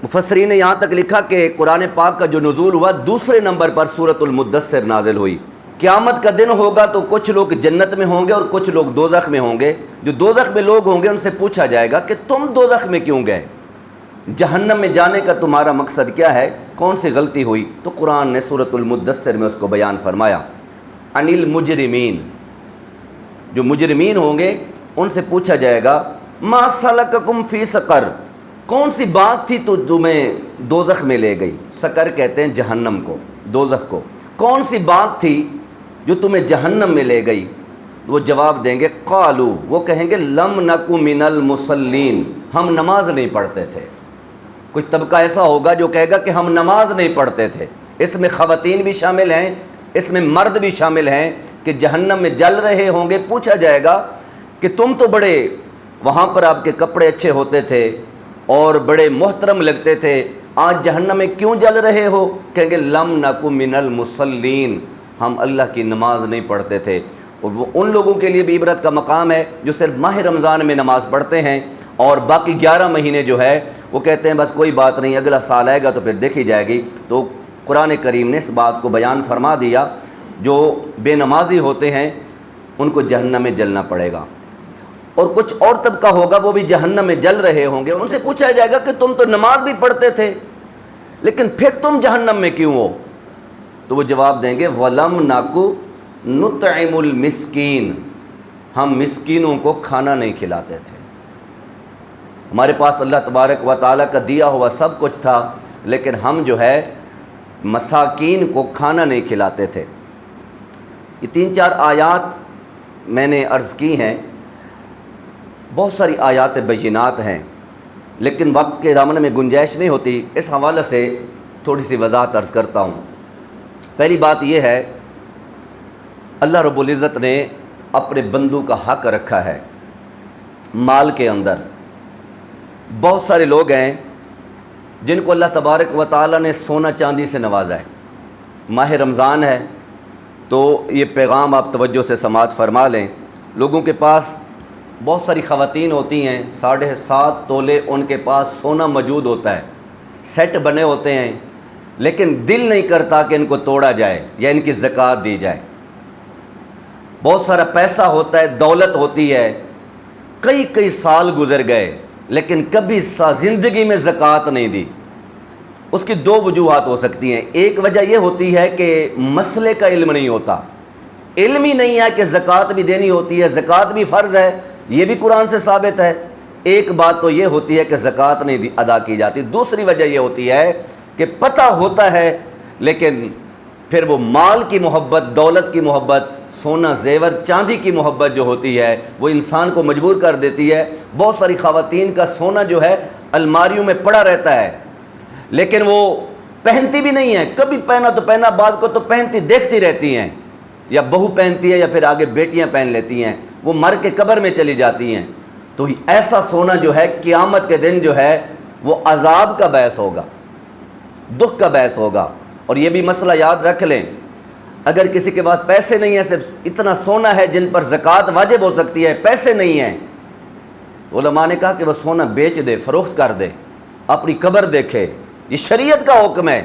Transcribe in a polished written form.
مفسرین نے یہاں تک لکھا کہ قرآن پاک کا جو نزول ہوا دوسرے نمبر پر سورۃ المدثر نازل ہوئی۔ قیامت کا دن ہوگا تو کچھ لوگ جنت میں ہوں گے اور کچھ لوگ دوزخ میں ہوں گے۔ جو دوزخ میں لوگ ہوں گے ان سے پوچھا جائے گا کہ تم دوزخ میں کیوں گئے، جہنم میں جانے کا تمہارا مقصد کیا ہے، کون سی غلطی ہوئی؟ تو قرآن نے سورۃ المدثر میں اس کو بیان فرمایا۔ عن المجرمین، جو مجرمین ہوں گے ان سے پوچھا جائے گا ما سلککم فی سقر، کون سی بات تھی تو تمہیں دوزخ میں لے گئی؟ سقر کہتے ہیں جہنم کو، دوزخ کو۔ کون سی بات تھی جو تمہیں جہنم میں لے گئی؟ وہ جواب دیں گے قالو، وہ کہیں گے لم نک من المصلین، ہم نماز نہیں پڑھتے تھے۔ کچھ طبقہ ایسا ہوگا جو کہے گا کہ ہم نماز نہیں پڑھتے تھے۔ اس میں خواتین بھی شامل ہیں، اس میں مرد بھی شامل ہیں کہ جہنم میں جل رہے ہوں گے۔ پوچھا جائے گا کہ تم تو بڑے، وہاں پر آپ کے کپڑے اچھے ہوتے تھے اور بڑے محترم لگتے تھے، آج جہنم میں کیوں جل رہے ہو؟ کہیں گے لم نک من المصلین، ہم اللہ کی نماز نہیں پڑھتے تھے۔ اور وہ ان لوگوں کے لیے بھی عبرت کا مقام ہے جو صرف ماہ رمضان میں نماز پڑھتے ہیں اور باقی 11 مہینے جو ہے وہ کہتے ہیں بس کوئی بات نہیں، اگلا سال آئے گا تو پھر دیکھی جائے گی۔ تو قرآن کریم نے اس بات کو بیان فرما دیا، جو بے نمازی ہوتے ہیں ان کو جہنم میں جلنا پڑے گا۔ اور کچھ اور طبقہ ہوگا وہ بھی جہنم میں جل رہے ہوں گے، ان سے پوچھا جائے گا کہ تم تو نماز بھی پڑھتے تھے لیکن پھر تم جہنم میں کیوں ہو؟ تو وہ جواب دیں گے وَلَمْ نَكُ نُطْعِمُ الْمِسْكِينَ، ہم مسکینوں کو کھانا نہیں کھلاتے تھے۔ ہمارے پاس اللہ تبارک و تعالیٰ کا دیا ہوا سب کچھ تھا لیکن ہم جو ہے مساکین کو کھانا نہیں کھلاتے تھے۔ یہ 3-4 آیات میں نے عرض کی ہیں، بہت ساری آیات بینات ہیں لیکن وقت کے دامن میں گنجائش نہیں ہوتی، اس حوالے سے تھوڑی سی وضاحت عرض کرتا ہوں۔ پہلی بات یہ ہے، اللہ رب العزت نے اپنے بندوں کا حق رکھا ہے مال کے اندر۔ بہت سارے لوگ ہیں جن کو اللہ تبارک و تعالیٰ نے سونا چاندی سے نوازا ہے۔ ماہ رمضان ہے تو یہ پیغام آپ توجہ سے سماعت فرما لیں۔ لوگوں کے پاس بہت ساری خواتین ہوتی ہیں، 7.5 تولے ان کے پاس سونا موجود ہوتا ہے، سیٹ بنے ہوتے ہیں، لیکن دل نہیں کرتا کہ ان کو توڑا جائے یا ان کی زکوٰۃ دی جائے۔ بہت سارا پیسہ ہوتا ہے، دولت ہوتی ہے، کئی سال گزر گئے لیکن کبھی زندگی میں زکوٰۃ نہیں دی۔ اس کی 2 وجوہات ہو سکتی ہیں۔ ایک وجہ یہ ہوتی ہے کہ مسئلے کا علم نہیں ہوتا، علم ہی نہیں ہے کہ زکوٰۃ بھی دینی ہوتی ہے، زکوٰۃ بھی فرض ہے، یہ بھی قرآن سے ثابت ہے۔ ایک بات تو یہ ہوتی ہے کہ زکوٰۃ نہیں ادا کی جاتی۔ دوسری وجہ یہ ہوتی ہے کہ پتہ ہوتا ہے لیکن پھر وہ مال کی محبت، دولت کی محبت، سونا زیور چاندی کی محبت جو ہوتی ہے وہ انسان کو مجبور کر دیتی ہے۔ بہت ساری خواتین کا سونا جو ہے الماریوں میں پڑا رہتا ہے لیکن وہ پہنتی بھی نہیں ہے، کبھی پہنا تو پہنا، بعض کو تو پہنتی دیکھتی رہتی ہیں، یا بہو پہنتی ہے یا پھر آگے بیٹیاں پہن لیتی ہیں، وہ مر کے قبر میں چلی جاتی ہیں۔ تو ایسا سونا جو ہے قیامت کے دن جو ہے وہ عذاب کا باعث ہوگا، دکھ کا باعث ہوگا۔ اور یہ بھی مسئلہ یاد رکھ لیں، اگر کسی کے پاس پیسے نہیں ہیں، صرف اتنا سونا ہے جن پر زکوٰۃ واجب ہو سکتی ہے، پیسے نہیں ہیں، علماء نے کہا کہ وہ سونا بیچ دے، فروخت کر دے، اپنی قبر دیکھے۔ یہ شریعت کا حکم ہے۔